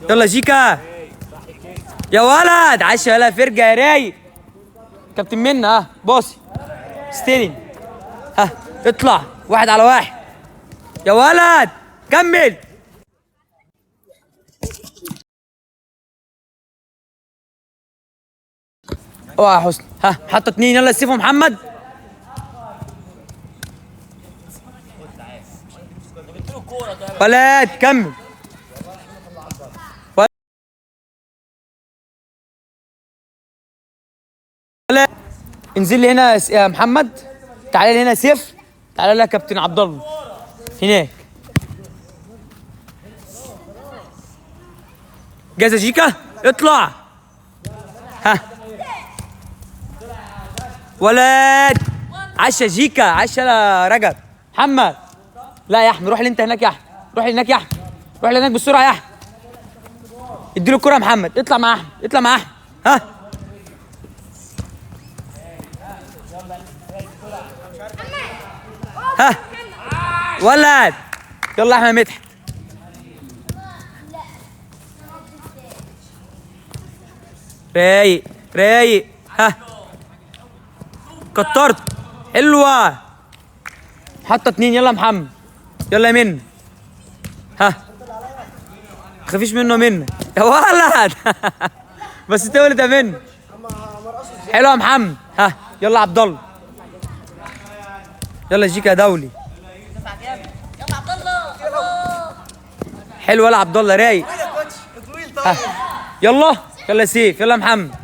يلا جيكا يا ولد. عاش يلا فرجه يا رايق. كابتن منى باصي استلم. اطلع 1-على-1 يا ولد. كمل. اوعى يا حسني. حطه 2. يلا سيف محمد. ولد كمل. ولد انزل لي هنا يا محمد. تعالى لي هنا سيف. تعالى لي يا كابتن عبد الله هناك. جاهز يا جيكا. اطلع. ولد. عاش يا جيكا. عاش يا رجب. محمد لا يا احمد. روح لي انت هناك يا احمد. روح لي هناك يا احمد. روح لي هناك بسرعه يا احمد. اديله الكره يا محمد. اطلع مع احمد. اطلع مع احمد. ولد. يلا احمد مدحت. رايق رايق. كترت. حلوه. حطه 2. يلا محمد. يلا يا منى. تخافيش منه منى يا ولد. بس تولد يا منى. حلوه يا محمد. يلا عبد الله. يلا جيكا يا دولي. يلا عبد الله. حلو يلا عبد الله رايق. يلا يلا سيف. يلا محمد.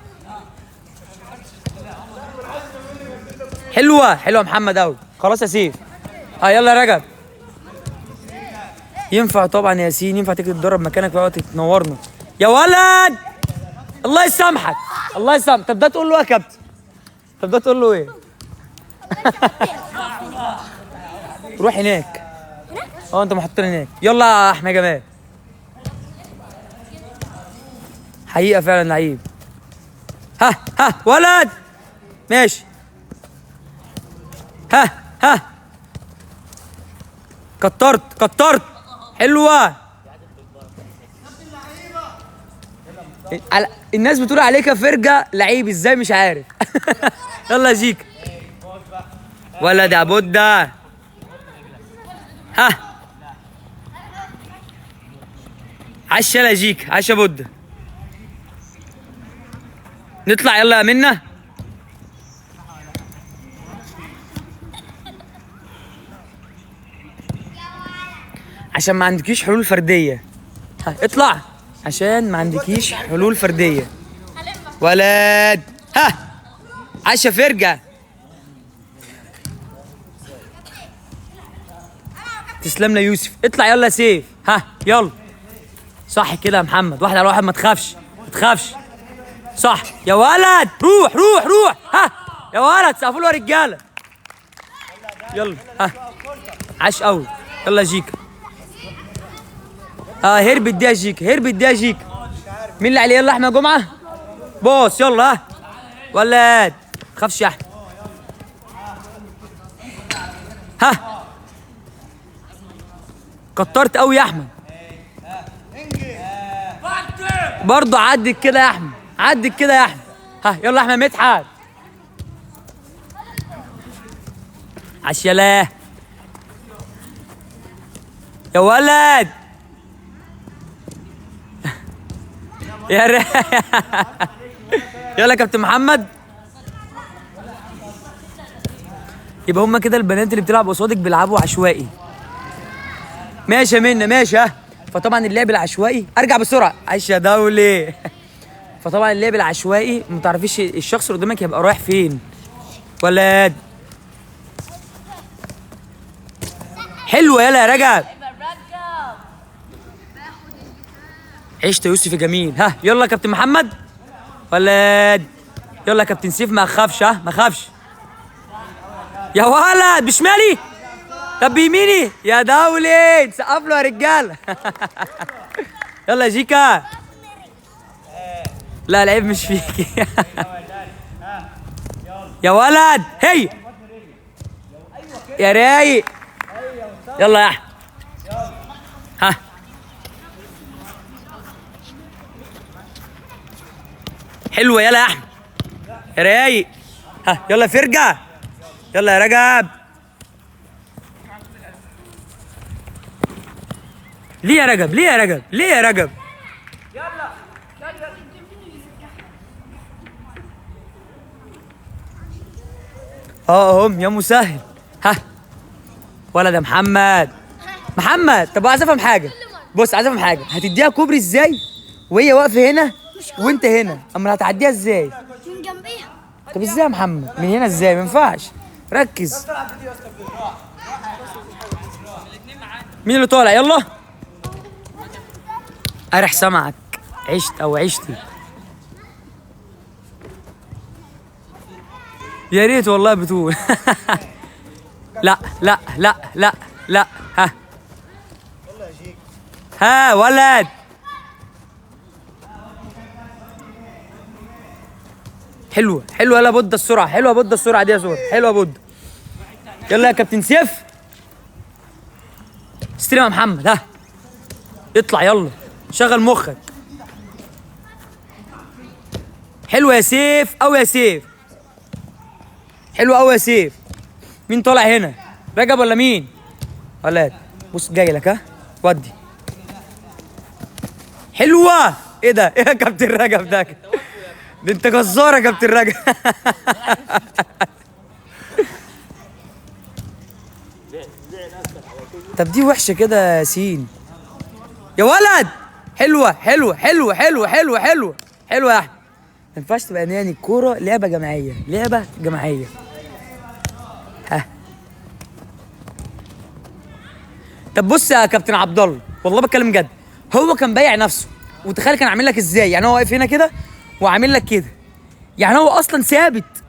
حلوه حلوه محمد قوي. خلاص يا سيف. يلا يا رجب. ينفع طبعا يا ياسين. ينفع تيجي تتدرب مكانك في وقت تنورنا يا ولد. الله يسامحك. الله يسامحك. طب ده تقول له ايه يا كابتن؟ طب ده تقول له ايه؟ روح هناك. انت محطين هناك. يلا يا احمد جمال. حقيقة فعلا لعيب. ولد ماشي. كترت. حلوة. الناس بتقول عليك فرجة لعيب ازاي مش عارف. يلا جيك. ولد يا بودة. عاش يلا جيك. عاش يا بودة. نطلع يلا يا منى. عشان ما عندكيش حلول فرديه. اطلع عشان ما عندكيش حلول فرديه. ولد. عاش يا فرجه. تسلم لي يوسف. اطلع يلا سيف. يلا صح كده يا محمد. 1-على-1. ما تخافش ما تخافش. صح يا ولد. روح. يا ولد سقفوا له يا رجاله. يلا. عاش قوي. يلا جيكا. هربت دي يا جيكا. هربت دي يا جيكا. مين اللي عليه؟ يلا احمد جمعه. بص يلا. ولد ما تخافش يا احمد. كترت قوي يا احمد. برضه عدت كده يا احمد. عدت كده يا احمد. يلا احمد مدحت. عاش يلا يا ولد. يا يلا كابتن محمد. يبقى هما كده البنات اللي بتلعب قصادك بيلعبوا عشوائي. ماشي يا منى ماشي. فطبعا اللعب العشوائي. ارجع بسرعه. عايش يا دولي. فطبعا اللعب العشوائي ما تعرفيش الشخص اللي قدامك هيبقى رايح فين. ولد. حلوه يلا يا رجب. عشت يا يوسف يا جميل. يلا يا كابتن محمد. ولد. يلا يا كابتن سيف. ما اخافش. ما اخافش يا ولد. بشمالي. طب بيميني يا دولي. سقف له يا رجاله. يلا يا جيكا. لا العيب مش فيك. يا ولد. هي يا رايق. يلا يا احمد. حلوه يلا يا احمد يا رايق. ها يلا فرجه، يلا يا رجب. ليه يا رجب؟ ليه يا رجب؟ ليه يا رجب؟ اهم يا مسهل. ها ولد يا محمد. محمد طب عايز افهم حاجه، بص عايز افهم حاجه، هتديها كوبري ازاي وهي واقفه هنا وانت هنا؟ اما هتعديها ازاي؟ من جنبيها. طب ازاي يا محمد؟ من هنا ازاي؟ ما ينفعش، ركز. مين اللي طالع؟ يلا ارح سمعك، عشت او عشتي. يا ريت والله بتقول. لا لا لا لا لا. ها ها ولد. حلوه حلوه يلا بودة السرعه، حلوه بودة السرعه دي يا سور، حلوه بودة. يلا يا كابتن سيف استلم يا محمد. ها اطلع يلا شغل مخك. حلوه يا سيف قوي يا سيف، حلوه قوي يا سيف. مين طالع هنا؟ رجب ولا مين؟ ولاد بص جاي لك. ها ودي حلوه. ايه ده؟ ايه يا كابتن رجب ده انت جزار يا كابتن رجب. طب دي وحشه كده يا ياسين يا ولد. حلوه حلوه حلوه حلوه حلوه حلوه حلوه يا احمد. ما ينفعش تبقى ناني، الكوره لعبه جماعيه، لعبه جماعيه. ها طب بص يا كابتن عبد الله والله بتكلم جد، هو كان بايع نفسه وتخيل كان عامل لك ازاي؟ يعني هو واقف هنا كده وعامل لك كده، يعني هو اصلا ثابت.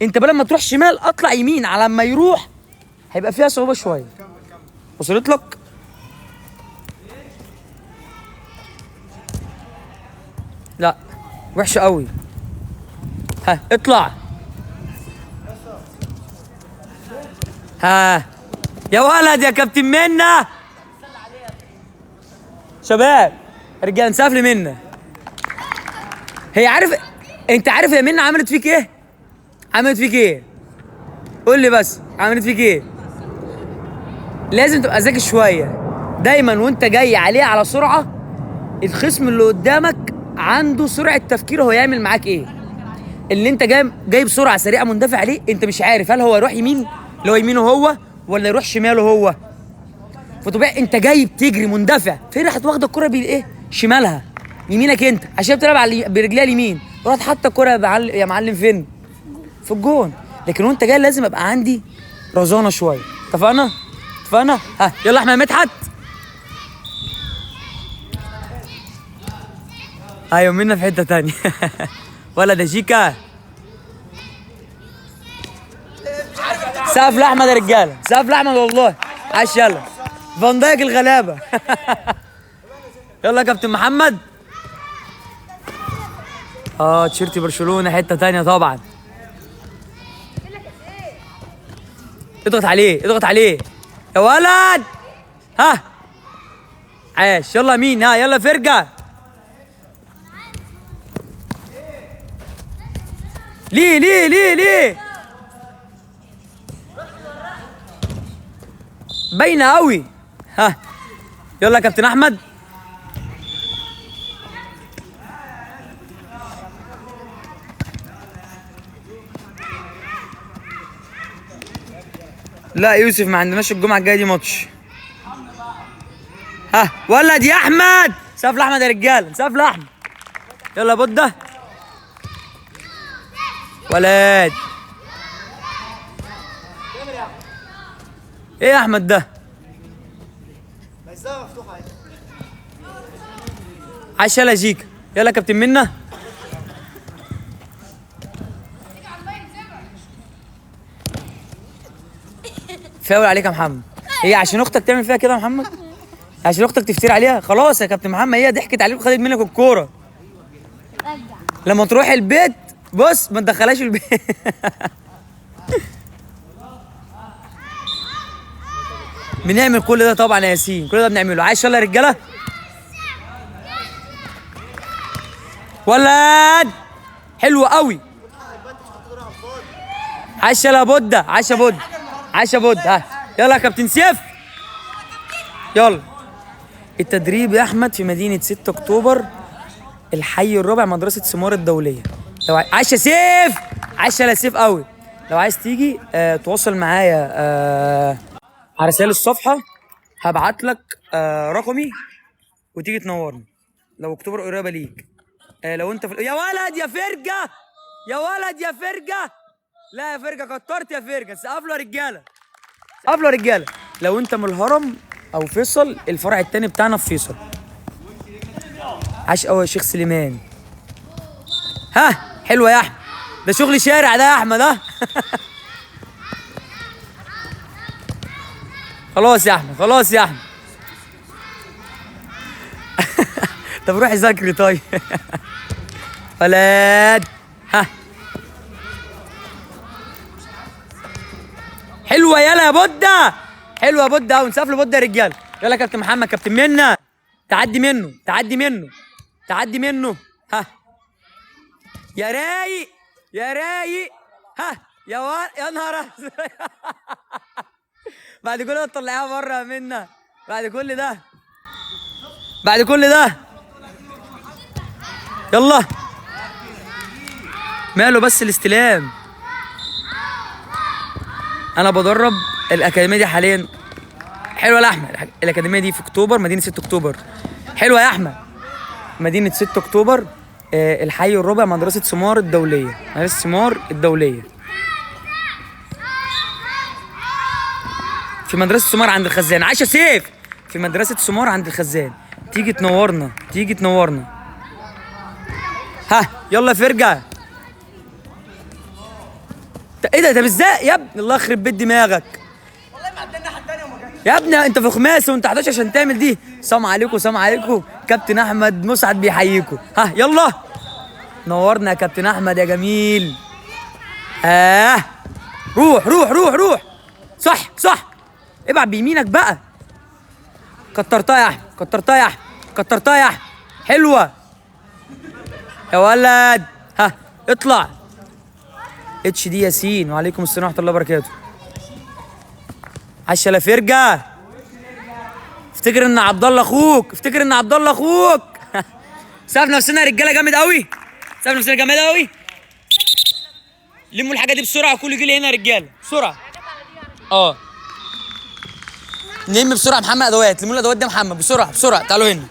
انت بدل ما تروح شمال اطلع يمين، على ما يروح هيبقى فيها صعوبه شويه. وصلت لك؟ لا وحشه قوي. ها اطلع. ها يا ولد يا كابتن منا. شباب رجاله نسافل منا. هي عارف، انت عارف يا منا عملت فيك ايه؟ عملت فيك ايه؟ قول لي بس عملت فيك ايه؟ لازم تبقى ذكي شويه دايما وانت جاي عليه على سرعه. الخصم اللي قدامك عنده سرعه تفكير، هو يعمل معاك ايه؟ اللي انت جاي بسرعه سريعه مندفع عليه، انت مش عارف هل هو يروح يمين اللي هو يمينه هو ولا يروح شماله هو. فطبيعي انت جاي بتجري مندفع، فين راحت واخده الكره بايه؟ شمالها، يمينك انت عشان بتلعب برجليها اليمين، رحت حاطه الكره يا معلم فين؟ في الجون. لكن وانت جاي لازم ابقى عندي رزانه شويه. اتفقنا؟ اتفقنا؟ ها يلا احنا مدحت. ايوه منا في حته تانية. ولا ده شيكا. سقف لاحمد يا رجاله، سقف لاحمد والله. عاش يلا فان دايك الغلابه. يلا يا كابتن محمد. تيشيرت برشلونه حته تانية طبعا. اضغط عليه اضغط عليه يا ولد. ها عاش يلا مين؟ ها يلا فرجه. ليه ليه ليه ليه؟ باينه قوي. ها يلا يا كابتن احمد. لا يوسف ما عندناش الجمعه الجايه دي ماتش. ها ولد يا احمد. سقف لاحمد يا رجاله، سقف لاحمد. يلا بودة ولد. ايه يا احمد ده؟ عاش يلا جيك. يلا كابتن منا. فاول عليك يا محمد. هي عشان اختك تعمل فيها كده يا محمد؟ عشان اختك تفتري عليها؟ خلاص يا كابتن محمد هي ضحكت عليك وخدت منك الكوره. لما تروح البيت بص ما تدخلهاش البيت. بنعمل كل ده طبعا يا ياسين، كل ده بنعمله. عايش يلا يا رجاله. ولد حلو قوي. عاش يا بودة، عاش يا بودة، عاش يا بودة. ها يلا يا كابتن سيف، يلا. التدريب يا احمد في مدينة 6 اكتوبر، الحي الرابع، مدرسة سمار الدولية. لو عاش يا سيف، عاش يا سيف قوي. لو عايز تيجي تواصل معايا على رسائل الصفحة، هبعت لك رقمي وتيجي تنورني لو اكتوبر قريبة ليك. لو انت يا ولد يا فرجة، يا ولد يا فرجة، لا يا فرجة كترت يا فرجة، سقف له يا رجالة، سقف له يا رجالة. لو انت من الهرم او فيصل، الفرع التاني بتاعنا في فيصل. عاش قوي يا شيخ سليمان. ها حلوة يا احمد، ده شغل شارع ده يا احمد. ها خلاص يا احمد، خلاص يا احمد. طب روحي ذاكري طيب. ولاد. ها حلوه يلا يا بودة، حلوه يا بودة. ونسقف له بودة يا رجاله. يلا يا كابتن محمد، كابتن منا، تعدي منه، تعدي منه، تعدي منه. ها يا رايق، يا رايق. ها يا نهار ازرق. بعد كل ده تطلعيها بره منا، بعد كل ده، بعد كل ده. يلا ماله بس الاستلام. انا بدرب الاكاديميه دي حاليا. حلوه يا احمد، الاكاديميه دي في اكتوبر، مدينه 6 اكتوبر. حلوه يا احمد، مدينه 6 اكتوبر، الحي الرابع، مدرسه سمار الدوليه، مدرسه سمار الدوليه. في مدرسه سمار عند الخزان. عاش يا سيف، في مدرسه سمار عند الخزان. تيجي تنورنا، تيجي تنورنا. ها يلا فرجة. ايه ده؟ طب ازاي يا ابني؟ الله يخرب بيت دماغك. والله ما عندنا حد تاني وما جاش يا ابني انت في خماسي وانت 11 عشان تعمل دي. سلام عليكم، سلام عليكم. كابتن احمد مسعد بيحييكم. ها يلا نورنا يا كابتن احمد يا جميل. روح روح روح روح. صح صح، ابعت بيمينك بقى. كترتها يا احمد، كترتها يا احمد، كترتها يا احمد. حلوه يا ولد. ها اطلع. اتش دي ياسين، وعليكم السلام ورحمه الله وبركاته. عاش يا فرجه. افتكر ان عبد الله اخوك، افتكر ان عبد الله اخوك. سقف نفسنا يا رجاله جامد قوي، سقف نفسنا جامد قوي. لموا الحاجه دي بسرعه، كله يجي لي هنا يا رجاله بسرعه. نلم بسرعه محمد ادوات، لموا الادوات دي يا محمد بسرعه بسرعه. تعالوا هنا.